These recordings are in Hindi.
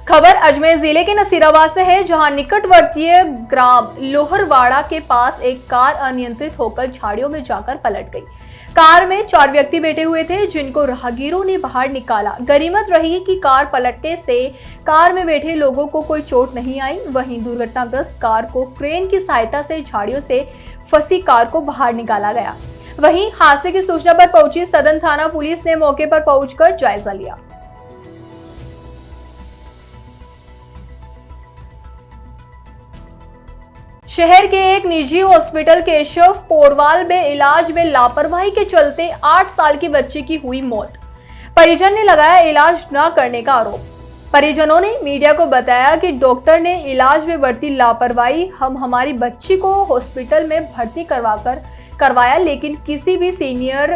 खबर अजमेर जिले के नसीराबाद से है, जहां निकटवर्तीय ग्राम लोहरवाड़ा के पास एक कार अनियंत्रित होकर झाड़ियों में जाकर पलट गई। कार में 4 व्यक्ति बैठे हुए थे, जिनको राहगीरों ने बाहर निकाला। गनीमत रही कि कार पलटने से कार में बैठे लोगों को कोई चोट नहीं आई। वहीं दुर्घटनाग्रस्त कार को क्रेन की सहायता से झाड़ियों से फंसी कार को बाहर निकाला गया। वहीं हादसे की सूचना पर पहुंची सदन थाना पुलिस ने मौके पर पहुंचकर जायजा लिया। शहर के एक निजी हॉस्पिटल केशव पोरवाल में इलाज में लापरवाही के चलते 8 साल की बच्ची की हुई मौत। परिजन ने लगाया इलाज न करने का आरोप। परिजनों ने मीडिया को बताया कि डॉक्टर ने इलाज में बरती लापरवाही। हम हमारी बच्ची को हॉस्पिटल में भर्ती करवाया, लेकिन किसी भी सीनियर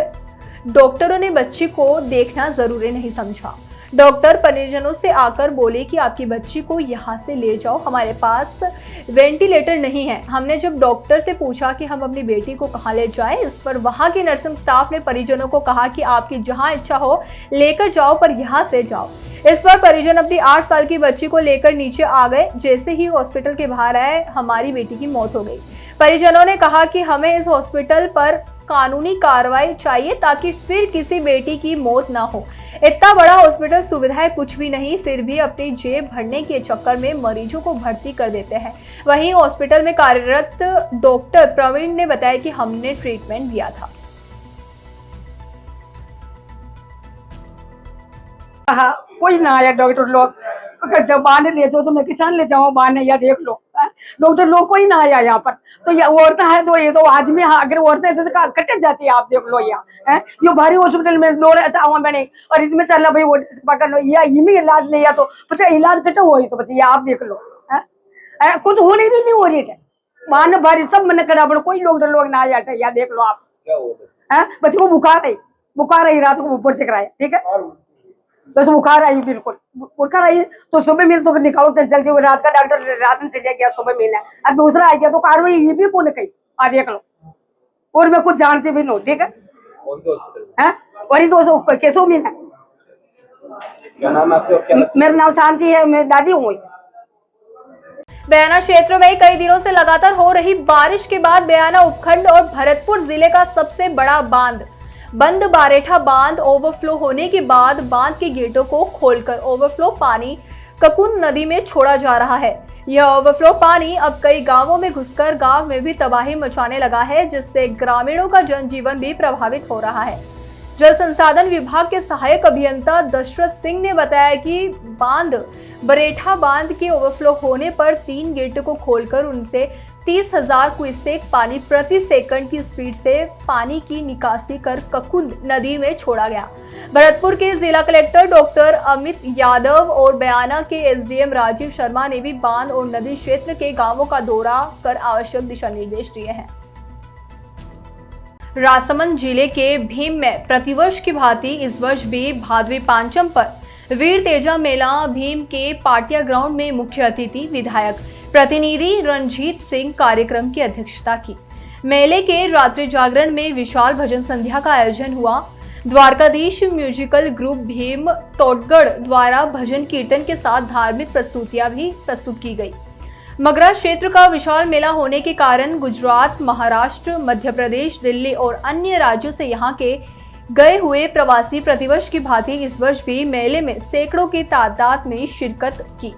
डॉक्टरों ने बच्ची को देखना जरूरी नहीं समझा। डॉक्टर परिजनों से आकर बोले कि आपकी बच्ची को यहाँ से ले जाओ, हमारे पास वेंटिलेटर नहीं है। हमने जब डॉक्टर से पूछा कि हम अपनी बेटी को कहाँ ले जाएं, इस पर वहाँ के नर्सिंग स्टाफ ने परिजनों को कहा कि आपकी जहाँ इच्छा हो लेकर जाओ, पर यहाँ से जाओ। इस पर परिजन अपनी 8 साल की बच्ची को लेकर नीचे आ गए। जैसे ही हॉस्पिटल के बाहर आए, हमारी बेटी की मौत हो गई। परिजनों ने कहा कि हमें इस हॉस्पिटल पर कानूनी कार्रवाई चाहिए, ताकि फिर किसी बेटी की मौत ना हो। इतना बड़ा हॉस्पिटल, सुविधाएं कुछ भी नहीं, फिर भी अपनी जेब भरने के चक्कर में मरीजों को भर्ती कर देते हैं। वहीं हॉस्पिटल में कार्यरत डॉक्टर प्रवीण ने बताया कि हमने ट्रीटमेंट दिया था। कोई ना आया डॉक्टर लोग, बाहर ले जाओ तो मैं किसान ले जाऊँ बाहर, या देख लो डॉक्टर लोग कोई ना आया यहाँ पर। तो ये औरतें है तो ये तो आदमी, अगर औरतें तो कट जाती है। आप देख लो यहाँ ये भारी हॉस्पिटल में दो रहता हूँ मैंने, और इसमें चल भाई वो पकड़ लो, या इनमें इलाज नहीं, या तो पता इलाज कटे हो तो बच्चे आप देख लो कुछ होने भी नहीं हो रही है। मान भारी सब मन करा, कोई डॉक्टर लोग ना आया, या देख लो आप। बच्चे को बुखार आई रात को ऊपर से कराया, ठीक है, बस बुखार आई, बिल्कुल बुखार आई तो सुबह मिल तो निकालो तो जल्दी। वो रात का डॉक्टर रात में चले गया, सुबह मिला। अब दूसरा आ गया तो कार्रवाई ये भी कौन कही, आप देख लो। और मैं कुछ जानती भी नहीं, ठीक है, वही तो कैसे मिला। मेरा नाम शांति है, मैं दादी हूँ। बयाना क्षेत्र में कई दिनों से लगातार हो रही बारिश के बाद बयाना उपखंड और भरतपुर जिले का सबसे बड़ा बंद बारेठा बांध ओवरफ्लो होने के बाद बांध के गेटों को खोलकर ओवरफ्लो पानी ककुन नदी में छोड़ा जा रहा है। यह ओवरफ्लो पानी अब कई गांवों में घुसकर गांव में भी तबाही मचाने लगा है, जिससे ग्रामीणों का जनजीवन भी प्रभावित हो रहा है। जल संसाधन विभाग के सहायक अभियंता दशरथ सिंह ने बताया कि बरेठा बांध के ओवरफ्लो होने पर 3 गेट को खोलकर उनसे 30,000 क्यूसेक पानी प्रति सेकंड की स्पीड से पानी की निकासी कर ककुंद नदी में छोड़ा गया। भरतपुर के जिला कलेक्टर डॉक्टर अमित यादव और बयाना के एसडीएम राजीव शर्मा ने भी बांध और नदी क्षेत्र के गांवों का दौरा कर आवश्यक दिशा निर्देश दिए हैं। राजसमंद जिले के भीम में प्रतिवर्ष की भांति इस वर्ष भी भादवी पांचम पर वीर तेजा मेला भीम के पाटिया ग्राउंड में मुख्य अतिथि विधायक प्रतिनिधि रणजीत सिंह कार्यक्रम की अध्यक्षता की। मेले के रात्रि जागरण में विशाल भजन संध्या का आयोजन हुआ। द्वारकाधीश म्यूजिकल ग्रुप भीम टोटगढ़ द्वारा भजन कीर्तन के साथ धार्मिक प्रस्तुतियां भी प्रस्तुत की गई। मगरा क्षेत्र का विशाल मेला होने के कारण गुजरात, महाराष्ट्र, मध्य प्रदेश, दिल्ली और अन्य राज्यों से यहाँ के गए हुए प्रवासी प्रतिवर्ष की भांति इस वर्ष भी मेले में सैकड़ों की तादाद में शिरकत की।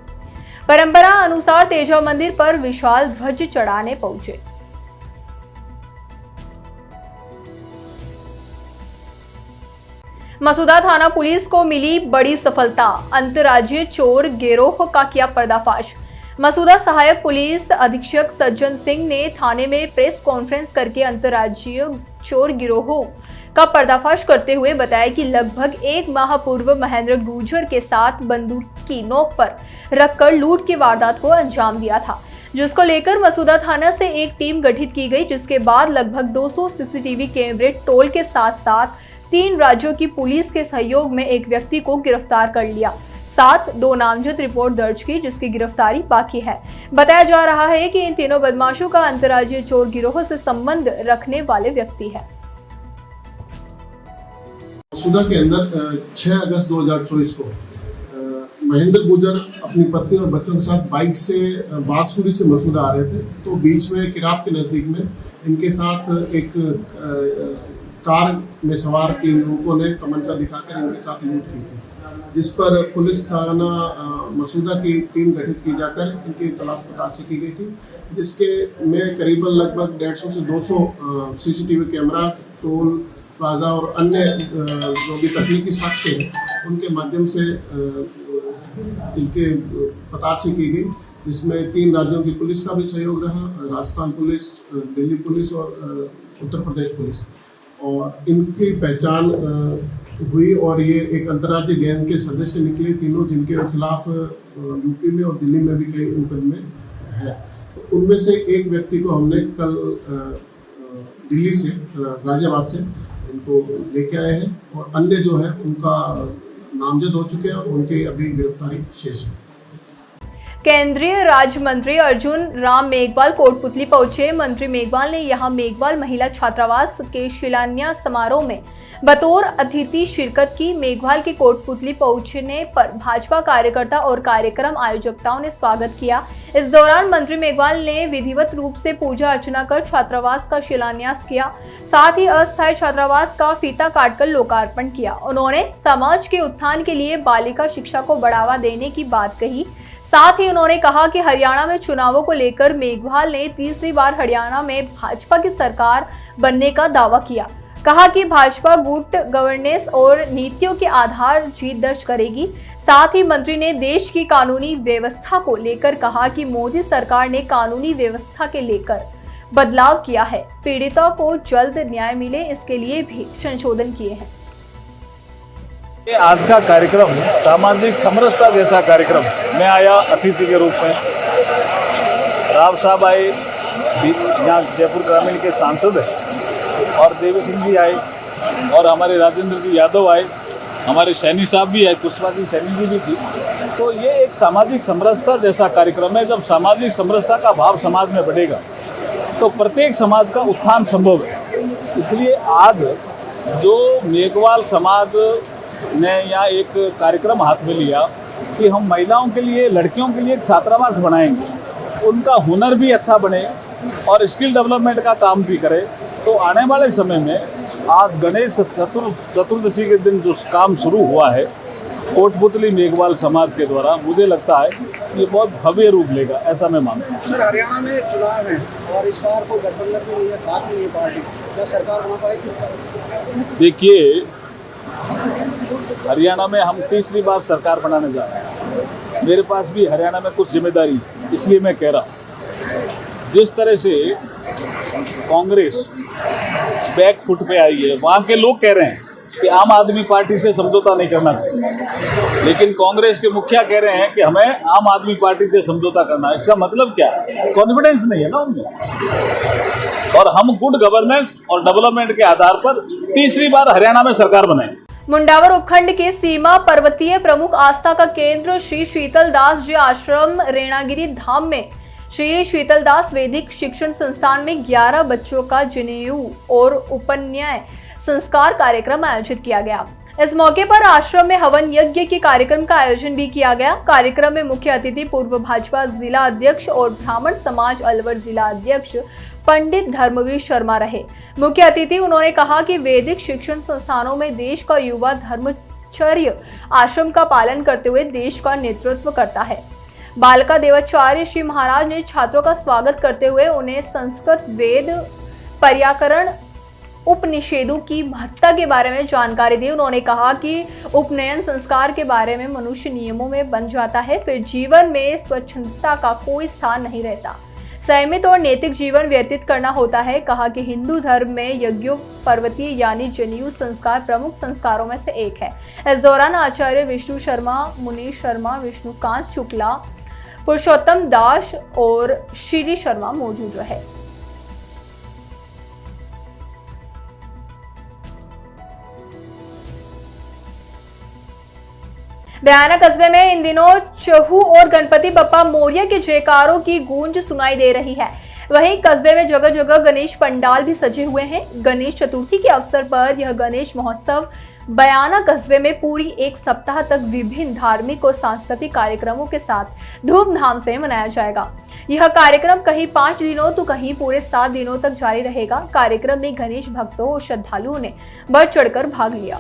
परंपरा अनुसार तेजा मंदिर पर विशाल ध्वज चढ़ाने पहुंचे। मसूदा थाना पुलिस को मिली बड़ी सफलता, अंतर्राज्यीय चोर गिरोह का किया पर्दाफाश। मसूदा सहायक पुलिस अधीक्षक सज्जन सिंह ने थाने में प्रेस कॉन्फ्रेंस करके अंतर्राज्यीय चोर गिरोह का पर्दाफाश करते हुए बताया कि लगभग 1 माह पूर्व महेंद्र गुर्जर के साथ बंदूक की नोक पर रखकर लूट की वारदात को अंजाम दिया था, जिसको लेकर मसूदा थाना से एक टीम गठित की गई, जिसके बाद लगभग 200 सीसीटीवी कैमरे टोल के साथ साथ 3 राज्यों की पुलिस के सहयोग में एक व्यक्ति को गिरफ्तार कर लिया। साथ 2 नामजद रिपोर्ट दर्ज की, जिसकी गिरफ्तारी बाकी है। बताया जा रहा है कि इन तीनों बदमाशों का अंतर्राज्यीय चोर गिरोह से संबंध रखने वाले व्यक्ति है। मसूदा के अंदर 6 अगस्त 2024 को महेंद्र गुजर अपनी पत्नी और बच्चों के साथ बाइक से बागसूरी से मसूदा आ रहे थे, तो बीच में किराब के नज़दीक में इनके साथ एक कार में सवार 3 लोगों ने तमंचा दिखाकर इनके साथ लूट की थी, जिस पर पुलिस थाना मसूदा की टीम गठित की जाकर इनकी तलाश पड़ताल से की गई थी, जिसके में करीबन लगभग 150 से 200 सीसीटीवी कैमरा, टोल प्लाजा और अन्य जो भी तकनीकी साक्ष्य हैं उनके माध्यम से इनके पतासी की गई, जिसमें 3 राज्यों की पुलिस का भी सहयोग रहा, राजस्थान पुलिस, दिल्ली पुलिस और उत्तर प्रदेश पुलिस, और इनकी पहचान हुई और ये एक अंतर्राज्यीय गैंग के सदस्य निकले तीनों, जिनके खिलाफ यूपी में और दिल्ली में भी कई मुकदमे हैं। उनमें से एक व्यक्ति को हमने कल दिल्ली से, गाजियाबाद से उनको लेके आए हैं, और अन्य जो है उनका नामजद हो चुके हैं और उनकी अभी गिरफ्तारी शेष है। केंद्रीय राज्य मंत्री अर्जुन राम मेघवाल कोटपुतली पहुंचे। मंत्री मेघवाल ने यहां मेघवाल महिला छात्रावास के शिलान्यास समारोह में बतौर अतिथि शिरकत की। मेघवाल के कोटपुतली पहुंचने पर भाजपा कार्यकर्ता और कार्यक्रम आयोजकताओं ने स्वागत किया। इस दौरान मंत्री मेघवाल ने विधिवत रूप से पूजा अर्चना कर छात्रावास का शिलान्यास किया, साथ ही अस्थायी छात्रावास का फीता काटकर लोकार्पण किया। उन्होंने समाज के उत्थान के लिए बालिका शिक्षा को बढ़ावा देने की बात कही। साथ ही उन्होंने कहा कि हरियाणा में चुनावों को लेकर मेघवाल ने तीसरी बार हरियाणा में भाजपा की सरकार बनने का दावा किया। कहा कि भाजपा गुड गवर्नेंस और नीतियों के आधार जीत दर्ज करेगी। साथ ही मंत्री ने देश की कानूनी व्यवस्था को लेकर कहा कि मोदी सरकार ने कानूनी व्यवस्था के लेकर बदलाव किया है, पीड़ितों को जल्द न्याय मिले इसके लिए भी संशोधन किए हैं। आज का कार्यक्रम सामाजिक समरसता जैसा कार्यक्रम, मैं आया अतिथि के रूप में, राव साहब आए, यहाँ जयपुर ग्रामीण के सांसद हैं, और देवी सिंह जी आए, और हमारे राजेंद्र जी यादव आए, हमारे सैनी साहब भी आए, पुष्पा जी सैनी जी भी थी। तो ये एक सामाजिक समरसता जैसा कार्यक्रम है। जब सामाजिक समरसता का भाव समाज में बढ़ेगा तो प्रत्येक समाज का उत्थान संभव है। इसलिए आज जो मेघवाल समाज ने यहाँ एक कार्यक्रम हाथ में लिया कि हम महिलाओं के लिए, लड़कियों के लिए एक छात्रावास बनाएंगे, उनका हुनर भी अच्छा बने और स्किल डेवलपमेंट का काम भी करे, तो आने वाले समय में आज गणेश चतुर्दशी के दिन जो काम शुरू हुआ है कोटपुतली मेघवाल समाज के द्वारा, मुझे लगता है ये बहुत भव्य रूप लेगा, ऐसा मैं मानता हूँ। सर, हरियाणा में चुनाव है और इस बार को गठबंधन में नहीं है, साथ में ये पार्टी, क्या सरकार बना पाएगी? देखिए, हरियाणा में हम तीसरी बार सरकार बनाने जा रहे हैं। मेरे पास भी हरियाणा में कुछ जिम्मेदारी है, इसलिए मैं कह रहा हूँ जिस तरह से कांग्रेस बैक फुट पे आई है, वहाँ के लोग कह रहे हैं कि आम आदमी पार्टी से समझौता नहीं करना चाहिए, लेकिन कांग्रेस के मुखिया कह रहे हैं कि हमें आम आदमी पार्टी से समझौता करना है। इसका मतलब क्या है? कॉन्फिडेंस नहीं है ना उनमें। और हम गुड गवर्नेंस और डेवलपमेंट के आधार पर तीसरी बार हरियाणा में सरकार बनाएंगे। मुंडावर उपखंड के सीमा पर्वतीय प्रमुख आस्था का केंद्र श्री शीतल दास जी आश्रम रेणागिरी धाम में श्री शीतल दास वैदिक शिक्षण संस्थान में 11 बच्चों का जनेऊ और उपनयन संस्कार कार्यक्रम आयोजित किया गया। इस मौके पर आश्रम में हवन यज्ञ के कार्यक्रम का आयोजन भी किया गया। कार्यक्रम में मुख्य अतिथि पूर्व भाजपा जिला अध्यक्ष और ब्राह्मण समाज अलवर जिला अध्यक्ष पंडित धर्मवीर शर्मा रहे मुख्य अतिथि। उन्होंने कहा कि वैदिक शिक्षण संस्थानों में देश का युवा धर्मचर्य आश्रम का पालन करते हुए देश का नेतृत्व करता है। बालका देवाचार्य श्री महाराज ने छात्रों का स्वागत करते हुए उन्हें संस्कृत, वेद, पर्याकरण, उपनिषेधों की महत्ता के बारे में जानकारी दी। उन्होंने कहा कि उपनयन संस्कार के बारे में मनुष्य नियमों में बन जाता है, फिर जीवन में स्वच्छंदता का कोई स्थान नहीं रहता, संयमित और नैतिक जीवन व्यतीत करना होता है। कहा कि हिंदू धर्म में यज्ञों पर्वतीय यानी जनेऊ संस्कार प्रमुख संस्कारों में से एक है। इस दौरान आचार्य विष्णु शर्मा, मुनीश शर्मा, विष्णुकांत शुक्ला, पुरुषोत्तम दास और श्री शर्मा मौजूद रहे। बयाना कस्बे में इन दिनों चहू और गणपति बप्पा मोरिया के जयकारों की गूंज सुनाई दे रही है। वहीं कस्बे में जगह जगह गणेश पंडाल भी सजे हुए हैं। गणेश चतुर्थी के अवसर पर यह गणेश महोत्सव बयाना कस्बे में पूरी एक सप्ताह तक विभिन्न धार्मिक और सांस्कृतिक कार्यक्रमों के साथ धूमधाम से मनाया जाएगा। यह कार्यक्रम कहीं 5 दिनों तो कहीं पूरे 7 दिनों तक जारी रहेगा। कार्यक्रम में गणेश भक्तों और श्रद्धालुओं ने बढ़ चढ़कर भाग लिया।